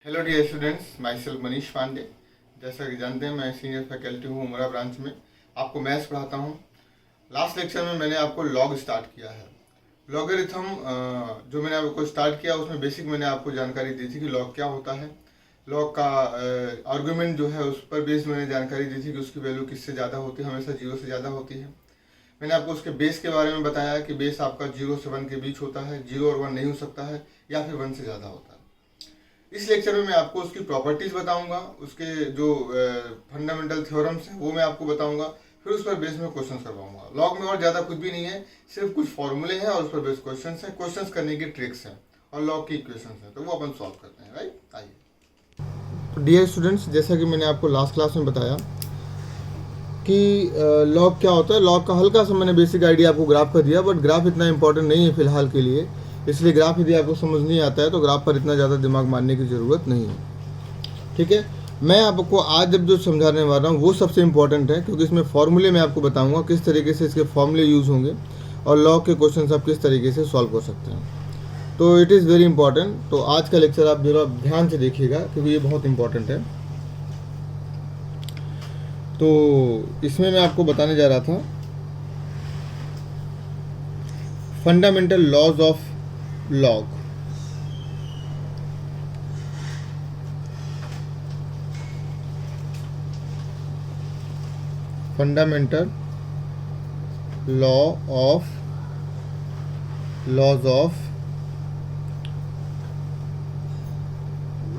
Hello dear students, myself Manish Pandey. जैसा कि जानते हैं, मैं सीनियर फैकल्टी हूँ उमरा ब्रांच में। आपको मैथ्स पढ़ाता हूँ। लास्ट लेक्चर में मैंने आपको लॉग स्टार्ट किया है। लॉगरिथम जो मैंने आपको स्टार्ट किया उसमें बेसिक मैंने आपको जानकारी दी थी कि लॉग क्या होता है। लॉग का आर्गूमेंट जो है उस पर बेस मैंने जानकारी दी थी कि उसकी वैल्यू किससे ज़्यादा होती है, हमेशा 0 से ज़्यादा होती है। मैंने आपको उसके बेस के बारे में बताया कि बेस आपका 0 से 1 के बीच होता है, 0 और 1 नहीं हो सकता है, या फिर 1 से ज़्यादा होता है। इस लेक्चर में मैं आपको उसकी प्रॉपर्टीज बताऊंगा, उसके जो फंडामेंटल थ्योरम्स हैं वो मैं आपको बताऊंगा, फिर उस पर बेस में क्वेश्चंस करवाऊंगा। लॉग में और ज़्यादा कुछ भी नहीं है, सिर्फ कुछ फॉर्मूले हैं और उस पर बेस क्वेश्चंस हैं, क्वेश्चंस करने की ट्रिक्स हैं और लॉग की इक्वेशंस हैं, तो वो अपन सॉल्व करते हैं। राइट, आइए। तो डियर स्टूडेंट्स, जैसा कि मैंने आपको लास्ट क्लास में बताया कि लॉग क्या होता है। लॉग का हल्का सा मैंने बेसिक आइडिया आपको ग्राफ का दिया, बट ग्राफ इतना इंपॉर्टेंट नहीं है फिलहाल के लिए, इसलिए ग्राफ यदि आपको समझ नहीं आता है तो ग्राफ पर इतना ज़्यादा दिमाग मारने की ज़रूरत नहीं है। ठीक है, मैं आपको आज जब जो समझाने वाला हूँ वो सबसे इम्पॉर्टेंट है, क्योंकि इसमें फॉर्मूले मैं आपको बताऊँगा किस तरीके से इसके फॉर्मूले यूज़ होंगे और लॉग के क्वेश्चन आप किस तरीके से सॉल्व कर सकते हैं। तो इट इज़ वेरी इंपॉर्टेंट। तो आज का लेक्चर आप जरा ध्यान से देखिएगा क्योंकि ये बहुत इंपॉर्टेंट है। तो इसमें मैं आपको बताने जा रहा था fundamental laws of log. Fundamental laws of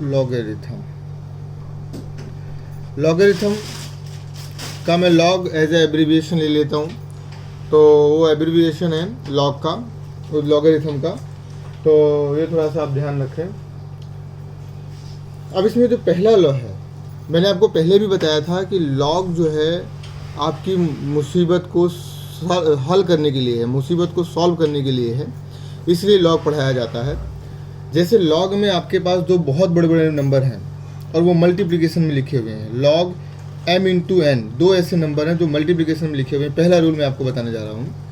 logarithm. Logarithm का मैं लॉग एज ए एब्रीविएशन ले लेता हूँ, तो वो एब्रीविएशन है लॉग का, लॉगरिथम का। तो ये थोड़ा सा आप ध्यान रखें। अब इसमें जो पहला लॉ है, मैंने आपको पहले भी बताया था कि लॉग जो है आपकी मुसीबत को हल करने के लिए है, मुसीबत को सॉल्व करने के लिए है, इसलिए लॉग पढ़ाया जाता है। जैसे लॉग में आपके पास दो बहुत बड़े बड़े नंबर हैं और वो मल्टीप्लिकेशन में लिखे हुए हैं, लॉग m इंटू एन, दो ऐसे नंबर हैं जो मल्टीप्लिकेशन में लिखे हुए हैं। पहला रूल मैं आपको बताने जा रहा हूँ।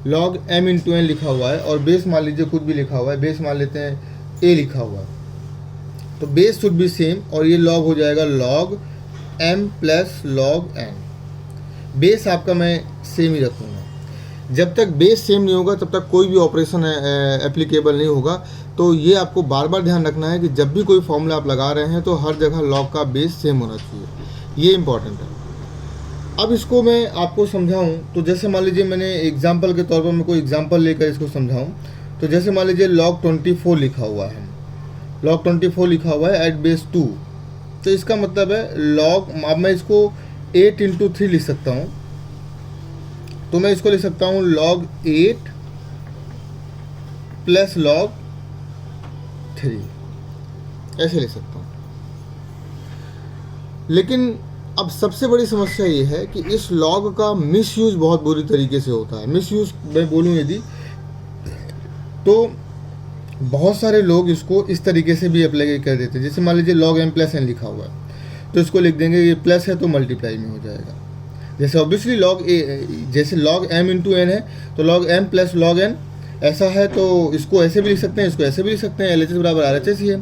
लॉग m इंटू एन लिखा हुआ है और बेस मान लीजिए कुछ भी लिखा हुआ है, बेस मान लेते हैं a लिखा हुआ है, तो बेस शुड बी सेम और ये लॉग हो जाएगा log m plus log n। Base आपका मैं सेम ही रखूँगा। जब तक बेस सेम नहीं होगा तब तक कोई भी ऑपरेशन एप्लीकेबल नहीं होगा। तो ये आपको बार बार ध्यान रखना है कि जब भी कोई फॉर्मूला आप लगा रहे हैं तो हर जगह लॉग का बेस सेम होना चाहिए, ये इंपॉर्टेंट है। अब इसको मैं आपको समझाऊं तो जैसे मान लीजिए मैंने एग्जांपल के तौर पर मैं कोई एग्जांपल लेकर इसको समझाऊं, तो जैसे मान लीजिए log 24 लिखा हुआ है, log 24 लिखा हुआ है एट बेस 2, तो इसका मतलब है log, अब मैं इसको 8 इंटू 3 लिख सकता हूँ, तो मैं इसको लिख सकता हूँ log 8 प्लस log 3, ऐसे लिख सकता हूँ। लेकिन अब सबसे बड़ी समस्या ये है कि इस लॉग का मिसयूज बहुत बुरी तरीके से होता है। मिसयूज मैं बोलूँ यदि, तो बहुत सारे लोग इसको इस तरीके से भी अप्लाई कर देते हैं। जैसे मान लीजिए log m प्लस n लिखा हुआ है, तो इसको लिख देंगे ये प्लस है तो मल्टीप्लाई में हो जाएगा। जैसे ऑब्वियसली जैसे log m इंटू एन है तो log m plus log n ऐसा है, तो इसको ऐसे भी लिख सकते हैं, इसको ऐसे भी लिख सकते हैं, LHS बराबर RHS ही है।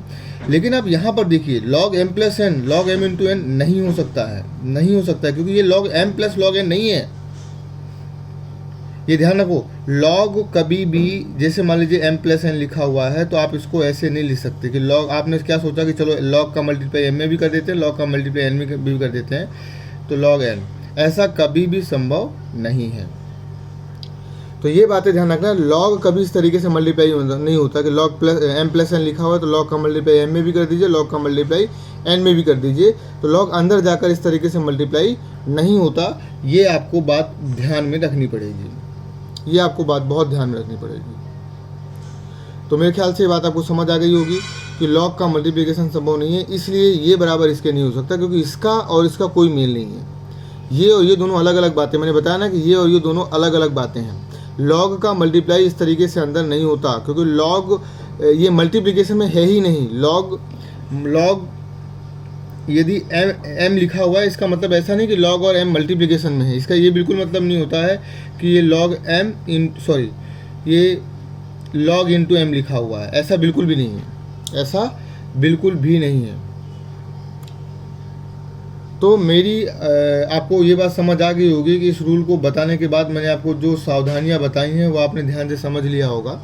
लेकिन आप यहाँ पर देखिए log m plus n log m into n नहीं हो सकता है, नहीं हो सकता है, क्योंकि ये log m plus log n नहीं है। ये ध्यान रखो, log कभी भी, जैसे मान लीजिए m प्लस n लिखा हुआ है तो आप इसको ऐसे नहीं लिख सकते कि log, आपने क्या सोचा कि चलो log का मल्टीप्लाई m में भी कर देते हैं, log का मल्टीप्लाई n में भी कर देते हैं, तो log n, ऐसा कभी भी संभव नहीं है। तो ये बातें ध्यान रखना, लॉग कभी इस तरीके से मल्टीप्लाई नहीं होता कि log plus m plus n लिखा हुआ है तो लॉग का मल्टीप्लाई m में भी कर दीजिए, लॉग का मल्टीप्लाई n में भी कर दीजिए, तो लॉग अंदर जाकर इस तरीके से मल्टीप्लाई नहीं होता। ये आपको बात ध्यान में रखनी पड़ेगी, ये आपको बात बहुत ध्यान में रखनी पड़ेगी। तो मेरे ख्याल से ये बात आपको समझ आ गई होगी कि लॉग का मल्टीप्लिकेशन संभव नहीं है, इसलिए ये बराबर इसके नहीं हो सकता, क्योंकि इसका और इसका कोई मेल नहीं है। ये और ये दोनों अलग अलग बातें, मैंने बताया ना कि ये और ये दोनों अलग अलग बातें हैं। लॉग का मल्टीप्लाई इस तरीके से अंदर नहीं होता, क्योंकि लॉग ये मल्टीप्लिकेशन में है ही नहीं। लॉग यदि m लिखा हुआ है, इसका मतलब ऐसा नहीं कि log और m मल्टीप्लिकेशन में है, इसका ये बिल्कुल मतलब नहीं होता है कि ये ये log इंटू m लिखा हुआ है, ऐसा बिल्कुल भी नहीं है, ऐसा बिल्कुल भी नहीं है। तो मेरी आपको ये बात समझ आ गई होगी कि इस रूल को बताने के बाद मैंने आपको जो सावधानियां बताई हैं वो आपने ध्यान से समझ लिया होगा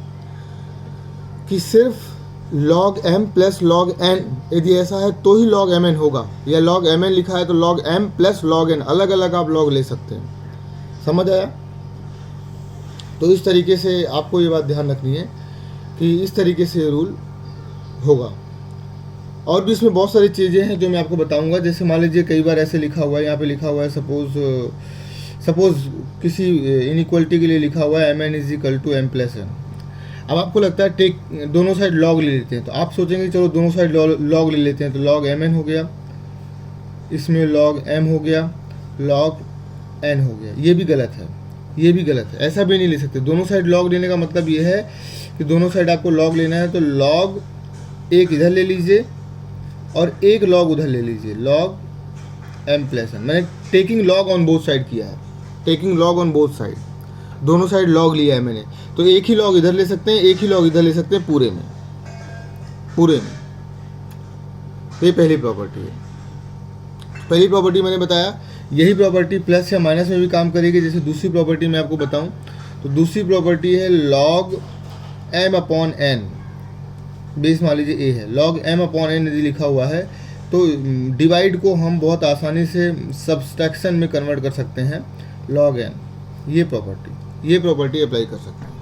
कि सिर्फ log m plus log n यदि ऐसा है तो ही log mn होगा, या log mn लिखा है तो log m plus log n, अलग अलग आप log ले सकते हैं। समझ आया? तो इस तरीके से आपको ये बात ध्यान रखनी है कि इस तरीके से रूल होगा। और भी इसमें बहुत सारी चीज़ें हैं जो मैं आपको बताऊंगा। जैसे मान लीजिए कई बार ऐसे लिखा हुआ है, यहाँ पे लिखा हुआ है सपोज किसी इनइक्वलिटी के लिए लिखा हुआ है mn is equal to m plus n। अब आपको लगता है टेक दोनों साइड लॉग ले लेते हैं, तो आप सोचेंगे चलो दोनों साइड लॉग ले लेते हैं, तो log mn हो गया, इसमें log m हो गया, log n हो गया। ये भी गलत है, ये भी गलत है, ऐसा भी नहीं ले सकते। दोनों साइड लॉग लेने का मतलब ये है कि दोनों साइड आपको लॉग लेना है तो log एक इधर ले लीजिए और एक log उधर ले लीजिए, log m प्लस n। मैंने taking log on both side किया है, taking log on both side, दोनों साइड log लिया है मैंने, तो एक ही log इधर ले सकते हैं, एक ही log इधर ले सकते हैं पूरे में। ये पहली प्रॉपर्टी है। पहली प्रॉपर्टी मैंने बताया, यही प्रॉपर्टी प्लस या माइनस में भी काम करेगी। जैसे दूसरी प्रॉपर्टी मैं आपको बताऊं तो दूसरी प्रॉपर्टी है log m upon n, base मान लीजिए a है, log m अपॉन n यदि लिखा हुआ है तो डिवाइड को हम बहुत आसानी से सब्सट्रैक्शन में कन्वर्ट कर सकते हैं, log n। ये प्रॉपर्टी अप्लाई कर सकते हैं।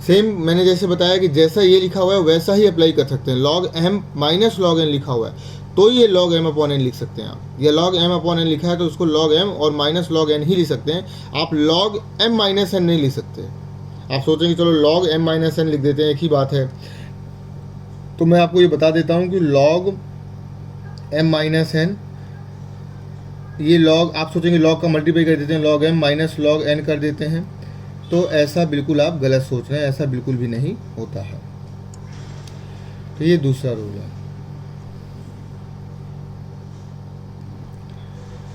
सेम मैंने जैसे बताया कि जैसा ये लिखा हुआ है वैसा ही अप्लाई कर सकते हैं। log m minus log n लिखा हुआ है तो ये log m अपॉन n लिख सकते हैं आप, या log m अपॉन n लिखा है तो उसको log m और माइनस log n ही लिख सकते हैं, आप log m माइनस n नहीं लिख सकते। आप सोचेंगे चलो log m माइनस n लिख देते हैं, एक ही बात है। तो मैं आपको ये बता देता हूँ कि log m माइनस n, ये log आप सोचेंगे log का मल्टीप्लाई कर देते हैं, log m minus log n कर देते हैं, तो ऐसा बिल्कुल आप गलत सोच रहे हैं, ऐसा बिल्कुल भी नहीं होता है। तो ये दूसरा रूल है।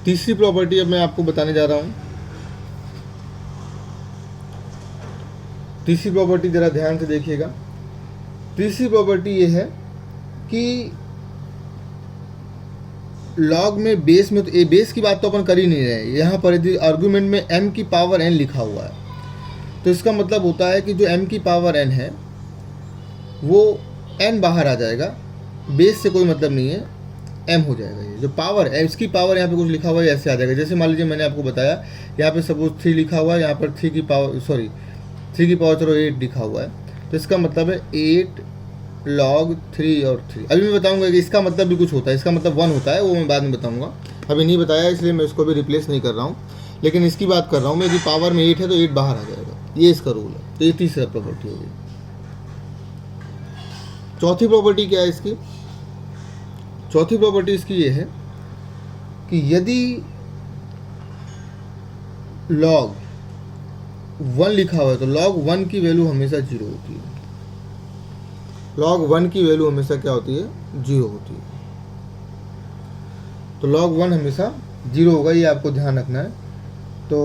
तीसरी प्रॉपर्टी अब मैं आपको बताने जा रहा हूं। तीसरी प्रॉपर्टी जरा ध्यान से देखिएगा। तीसरी प्रॉपर्टी ये है कि लॉग में बेस में, तो ए बेस की बात तो अपन कर ही नहीं रहे, यहाँ पर यदि आर्गुमेंट में m की पावर n लिखा हुआ है तो इसका मतलब होता है कि जो m की पावर n है वो n बाहर आ जाएगा, बेस से कोई मतलब नहीं है, m हो जाएगा। ये जो पावर है इसकी पावर यहाँ पे कुछ लिखा हुआ है ऐसे आ जाएगा। जैसे मान लीजिए मैंने आपको बताया यहाँ पे सपोज 3 लिखा हुआ है, यहाँ पर 3 की पावर चलो 8 लिखा हुआ है, तो इसका मतलब है 8 log 3 और 3। अभी मैं बताऊंगा कि इसका मतलब भी कुछ होता है, इसका मतलब 1 होता है, वो मैं बाद में बताऊंगा, अभी नहीं बताया इसलिए मैं इसको भी रिप्लेस नहीं कर रहा हूँ, लेकिन इसकी बात कर रहा हूँ मैं। यदि पावर में 8 है तो 8 बाहर आ जाएगा, ये इसका रूल है। तो ये तीसरा प्रॉपर्टी होगी। चौथी प्रॉपर्टी क्या है इसकी? चौथी प्रॉपर्टी इसकी ये है कि यदि log 1 लिखा हुआ है तो log 1 की वैल्यू हमेशा 0 होती है। log 1 की वैल्यू हमेशा क्या होती है? 0 होती है। तो log 1 हमेशा 0 होगा, ये आपको ध्यान रखना है। तो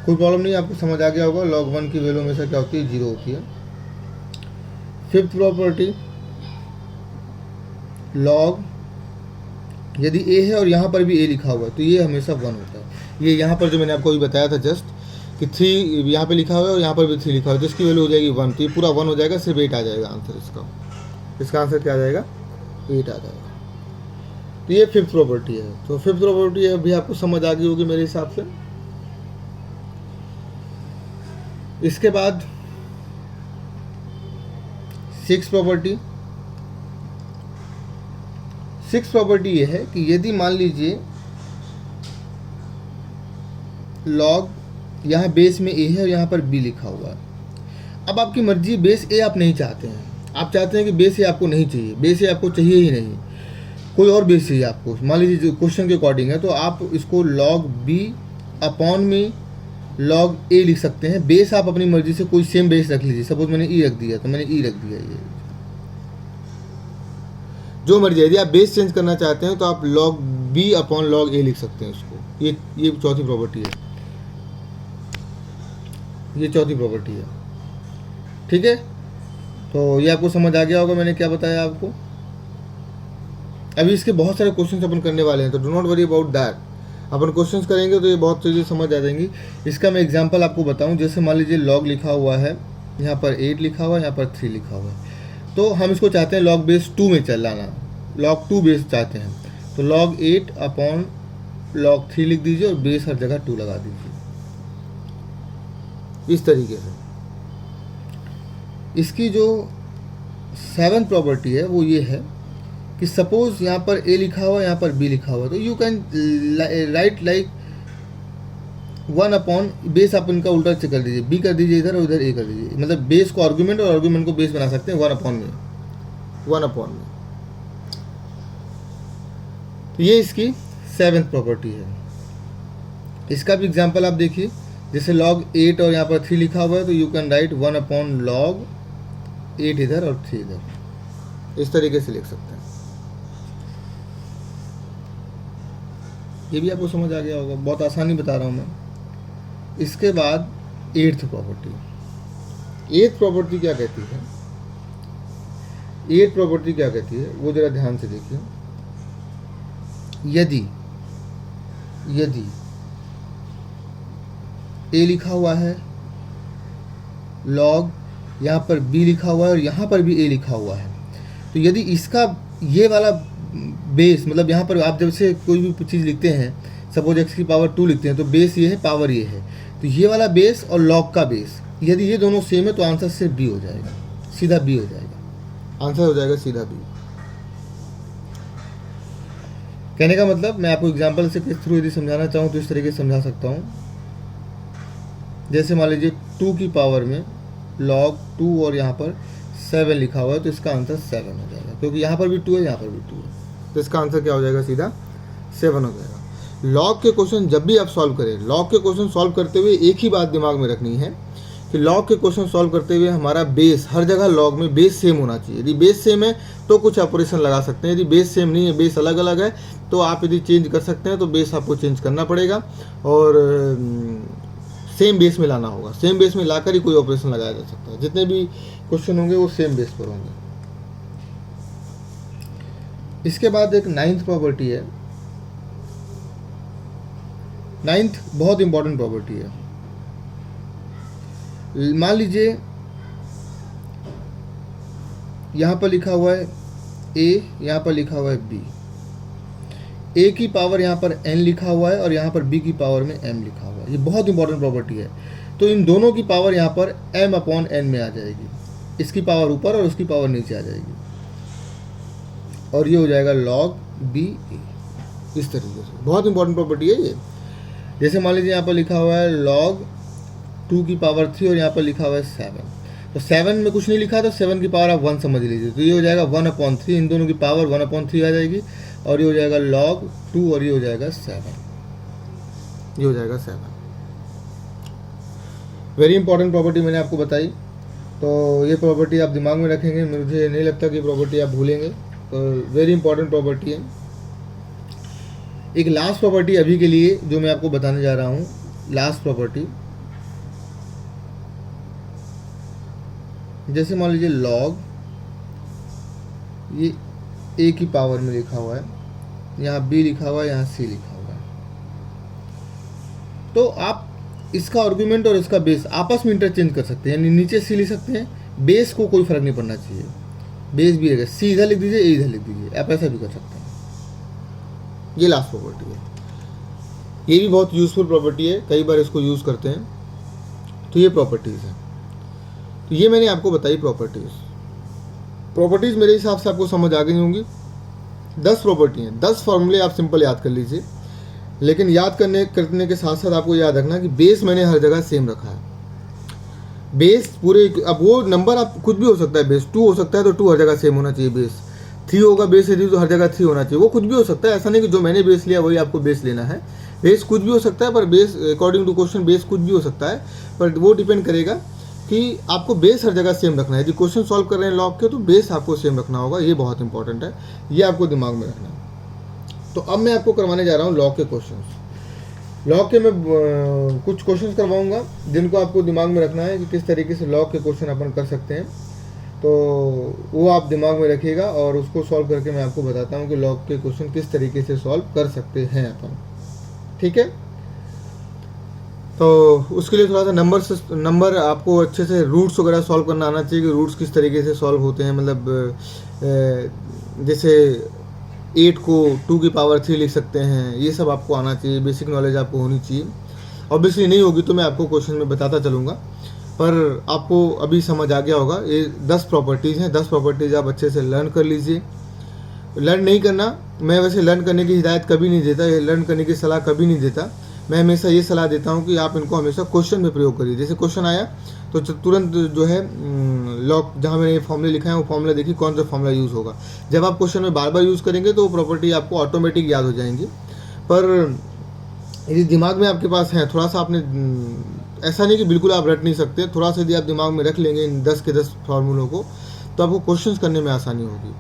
कोई प्रॉब्लम नहीं, आपको समझ आ गया होगा। log 1 की वैल्यू हमेशा क्या होती है? 0 होती है। फिफ्थ प्रॉपर्टी, log यदि a है और यहाँ पर भी a लिखा हुआ है तो ये हमेशा 1 होता है। ये यहाँ पर जो मैंने आपको अभी बताया था जस्ट कि 3 यहाँ पे लिखा हुआ है और यहाँ पर भी 3 लिखा हुआ है, तो इसकी वैल्यू हो जाएगी 1, तो ये पूरा 1 हो जाएगा, सिर्फ 8 आ जाएगा आंसर इसका। इसका आंसर क्या आ जाएगा? 8 आ जाएगा। तो ये फिफ्थ प्रॉपर्टी है। तो फिफ्थ प्रॉपर्टी अभी आपको समझ आ गई होगी मेरे हिसाब से। इसके बाद सिक्स प्रॉपर्टी ये है कि यदि मान लीजिए log यहाँ बेस में a है और यहाँ पर b लिखा हुआ है। अब आपकी मर्जी, बेस a आप नहीं चाहते हैं, आप चाहते हैं कि बेस a आपको नहीं चाहिए, बेस a आपको चाहिए ही नहीं, कोई और बेस चाहिए आपको, मान लीजिए जो क्वेश्चन के अकॉर्डिंग है, तो आप इसको log b अपॉन में log a लिख सकते हैं। बेस आप अपनी मर्जी से कोई सेम बेस रख लीजिए, सपोज मैंने e रख दिया तो मैंने e रख दिया, ये जो मर्जी। यदि आप बेस चेंज करना चाहते हैं तो आप log b upon log a लिख सकते हैं इसको। ये चौथी प्रॉपर्टी है, ये चौथी प्रॉपर्टी है, ठीक है। तो ये आपको समझ आ गया होगा मैंने क्या बताया आपको। अभी इसके बहुत सारे क्वेश्चन अपन करने वाले हैं, तो do not worry about that. Upon questions करेंगे तो ये बहुत चीज़ें समझ आ जाएंगी। इसका मैं एग्जांपल आपको बताऊं, जैसे मान लीजिए log लिखा हुआ है, यहाँ पर 8 लिखा हुआ है, यहाँ पर 3 लिखा हुआ है, तो हम इसको चाहते हैं log बेस 2 में चलाना, log 2 बेस चाहते हैं, तो log 8 अपॉन log 3 लिख दीजिए और बेस हर जगह 2 लगा दीजिए, इस तरीके से। इसकी जो 7th प्रॉपर्टी है वो ये है कि सपोज यहाँ पर a लिखा हुआ है, यहाँ पर b लिखा हुआ है, तो you can write like 1 upon base, आप इनका उल्टा से कर दीजिए, b कर दीजिए इधर और इधर a कर दीजिए, मतलब बेस को आर्गुमेंट और आर्गुमेंट को बेस बना सकते हैं 1 अपॉन में। तो ये इसकी 7th प्रॉपर्टी है। इसका भी एग्जांपल आप देखिए, जैसे log 8 और यहाँ पर 3 लिखा हुआ है, तो you can write 1 upon log 8 इधर और 3 इधर, इस तरीके से लिख सकते हैं। ये भी आपको समझ आ गया होगा, बहुत आसानी बता रहा हूँ मैं। इसके बाद 8th प्रॉपर्टी। 8th प्रॉपर्टी क्या कहती है, 8th प्रॉपर्टी क्या कहती है वो जरा ध्यान से देखिए। यदि a लिखा हुआ है, log यहाँ पर b लिखा हुआ है और यहाँ पर भी a लिखा हुआ है, तो यदि इसका ये वाला बेस, मतलब यहाँ पर आप जब से कोई भी चीज़ लिखते हैं, सपोज x की पावर 2 लिखते हैं, तो बेस ये है, पावर ये है, तो ये वाला बेस और log का बेस यदि ये दोनों सेम है तो आंसर सिर्फ b हो जाएगा, सीधा b हो जाएगा, आंसर हो जाएगा सीधा b। कहने का मतलब मैं आपको एग्जांपल से के थ्रू यदि समझाना चाहूँ तो इस तरीके से समझा सकता हूँ। जैसे मान लीजिए 2 की पावर में log 2 और यहाँ पर 7 लिखा हुआ है, तो इसका आंसर 7 हो जाएगा, क्योंकि यहाँ पर भी 2 है, यहाँ पर भी 2 है, तो इसका आंसर क्या हो जाएगा, सीधा 7 हो जाएगा। लॉग के क्वेश्चन जब भी आप सॉल्व करें, लॉग के क्वेश्चन सॉल्व करते हुए एक ही बात दिमाग में रखनी है कि लॉग के क्वेश्चन सॉल्व करते हुए हमारा बेस हर जगह लॉग में बेस सेम होना चाहिए। यदि बेस सेम है तो कुछ ऑपरेशन लगा सकते हैं, यदि बेस सेम नहीं है, बेस अलग अलग है, तो आप यदि चेंज कर सकते हैं तो बेस आपको चेंज करना पड़ेगा और सेम बेस में लाना होगा। सेम बेस में लाकर ही कोई ऑपरेशन लगाया जा सकता है। जितने भी क्वेश्चन होंगे वो सेम बेस पर होंगे। इसके बाद एक 9th प्रॉपर्टी है। 9th बहुत इंपॉर्टेंट प्रॉपर्टी है। मान लीजिए यहाँ पर लिखा हुआ है a, यहाँ पर लिखा हुआ है b, a की पावर यहाँ पर n लिखा हुआ है और यहाँ पर b की पावर में m लिखा हुआ है। ये बहुत इंपॉर्टेंट प्रॉपर्टी है। तो इन दोनों की पावर यहाँ पर m अपॉन n में आ जाएगी, इसकी पावर ऊपर और उसकी पावर नीचे आ जाएगी, और ये हो जाएगा log b a। इस तरीके से बहुत इंपॉर्टेंट प्रॉपर्टी है ये। जैसे मान लीजिए यहाँ पर लिखा हुआ है log 2 की पावर 3 और यहाँ पर लिखा हुआ है 7, तो 7 में कुछ नहीं लिखा, तो 7 की पावर आप 1 समझ लीजिए, तो ये हो जाएगा 1/3, इन दोनों की पावर 1/3 आ जाएगी, और ये हो जाएगा log 2 और ये हो जाएगा 7, ये हो जाएगा 7। वेरी इंपॉर्टेंट प्रॉपर्टी मैंने आपको बताई, तो ये प्रॉपर्टी आप दिमाग में रखेंगे, मुझे नहीं लगता कि प्रॉपर्टी आप भूलेंगे, तो वेरी इंपॉर्टेंट प्रॉपर्टी है। एक लास्ट प्रॉपर्टी अभी के लिए जो मैं आपको बताने जा रहा हूँ, लास्ट प्रॉपर्टी, जैसे मान लीजिए log, ये a की पावर में लिखा हुआ है, यहाँ b लिखा हुआ है, यहाँ c लिखा हुआ है, तो आप इसका आर्गुमेंट और इसका बेस आपस में इंटरचेंज कर सकते हैं, यानी नीचे c लिख सकते हैं, बेस को कोई फर्क नहीं पड़ना चाहिए, बेस भी रहेगा, c इधर लिख दीजिए, a इधर लिख दीजिए, आप ऐसा भी कर सकते हैं। ये लास्ट प्रॉपर्टी है, ये भी बहुत यूजफुल प्रॉपर्टी है, कई बार इसको यूज़ करते हैं। तो ये प्रॉपर्टीज़ है, तो ये मैंने आपको बताई प्रॉपर्टीज़ मेरे हिसाब से आपको समझ आ गई होंगी। 10 प्रॉपर्टी हैं, 10 फॉर्मूले आप सिंपल याद कर लीजिए, लेकिन याद करने के साथ साथ आपको याद रखना कि बेस मैंने हर जगह सेम रखा है। बेस पूरे, अब वो नंबर आप कुछ भी हो सकता है, बेस 2 हो सकता है तो 2 हर जगह सेम होना चाहिए, बेस 3 होगा, बेस यदि तो हर जगह 3 होना चाहिए, वो कुछ भी हो सकता है। ऐसा नहीं कि जो मैंने बेस लिया वही आपको बेस लेना है, बेस कुछ भी हो सकता है, पर base according to question base कुछ भी हो सकता है, पर वो डिपेंड करेगा कि आपको बेस हर जगह सेम रखना है। यदि क्वेश्चन सॉल्व कर रहे हैं लॉग के तो बेस आपको सेम रखना होगा, ये बहुत इंपॉर्टेंट है, ये आपको दिमाग में रखना है। तो अब मैं आपको करवाने जा रहा हूँ लॉग के क्वेश्चन। लॉग के मैं कुछ क्वेश्चन करवाऊँगा जिनको आपको दिमाग में रखना है कि किस तरीके से लॉग के क्वेश्चन अपन कर सकते हैं। तो वो आप दिमाग में रखिएगा और उसको सॉल्व करके मैं आपको बताता हूँ कि लॉग के क्वेश्चन किस तरीके से सॉल्व कर सकते हैं अपन। ठीक है, तो उसके लिए थोड़ा सा नंबर आपको अच्छे से रूट्स वगैरह सॉल्व करना आना चाहिए कि रूट्स किस तरीके से सॉल्व होते हैं। मतलब जैसे 8 को 2 की पावर 3 लिख सकते हैं, ये सब आपको आना चाहिए, बेसिक नॉलेज आपको होनी चाहिए। ऑब्वियसली नहीं होगी तो मैं आपको क्वेश्चन में बताता चलूँगा, पर आपको अभी समझ आ गया होगा। ये 10 प्रॉपर्टीज़ हैं, 10 प्रॉपर्टीज़ आप अच्छे से लर्न कर लीजिए। लर्न नहीं करना, मैं वैसे लर्न करने की हिदायत कभी नहीं देता, ये लर्न करने की सलाह कभी नहीं देता। मैं हमेशा ये सलाह देता हूँ कि आप इनको हमेशा क्वेश्चन में प्रयोग करिए। जैसे क्वेश्चन आया तो तुरंत जो है लॉग जहाँ मैंने ये फॉर्मूले लिखा है वो फॉर्मूला देखिए कौन सा फॉर्मूला यूज़ होगा। जब आप क्वेश्चन में बार बार यूज़ करेंगे तो वो प्रॉपर्टी आपको ऑटोमेटिक याद हो जाएंगी। पर यदि दिमाग में आपके पास है थोड़ा सा, आपने ऐसा नहीं कि बिल्कुल आप रट नहीं सकते, थोड़ा सा यदि आप दिमाग में रख लेंगे इन 10 के 10 फार्मूलों को तो आपको क्वेश्चंस करने में आसानी होगी।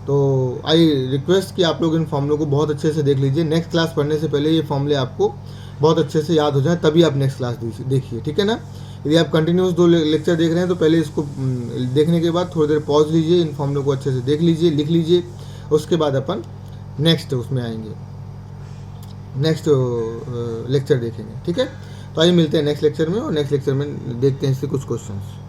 तो आई रिक्वेस्ट कि आप लोग इन फॉर्मूलों को बहुत अच्छे से देख लीजिए। नेक्स्ट क्लास पढ़ने से पहले ये फॉर्मूले आपको बहुत अच्छे से याद हो जाए, तभी आप नेक्स्ट क्लास देखिए। ठीक है ना। यदि आप कंटिन्यूस 2 लेक्चर देख रहे हैं तो पहले इसको देखने के बाद थोड़ी देर पॉज लीजिए, इन फॉर्मूलों को अच्छे से देख लीजिए, लिख लीजिए, उसके बाद अपन नेक्स्ट उसमें आएंगे, नेक्स्ट लेक्चर देखेंगे। ठीक है, तो आइए मिलते हैं नेक्स्ट लेक्चर में, और नेक्स्ट लेक्चर में देखते हैं इससे कुछ क्वेश्चंस।